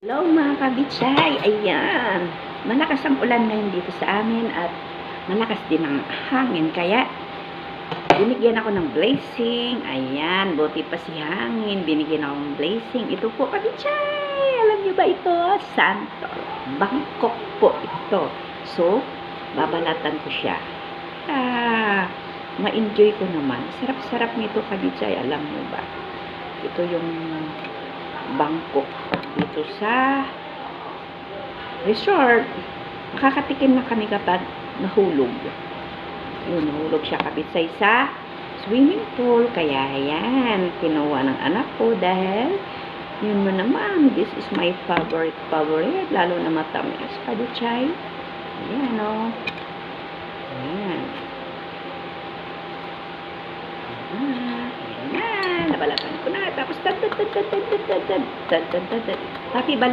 Hello mga kabitsay, ayan, malakas ang ulan ngayon dito sa amin at malakas din ang hangin, kaya binigyan ako ng blessing. Ayan, buti pa si hangin, binigyan ako ng blessing. Ito po kabitsay, alam niyo ba ito? Santo, Bangkok po ito. So, babalatan ko siya. Ma-enjoy ko naman. Sarap-sarap nito kabitsay, alam niyo ba? Ito yung Bangkok dito sa resort. Makakatikim na kami kapag nahulog. Yun, nahulog siya kabitsay sa swimming pool. Kaya yan, kinuha ng anak ko dahil yun mo naman, this is my favorite, lalo na matamis kabitsay. Ayan o. Ayan. Ayan na, nabalatan ko na. Tapos, happy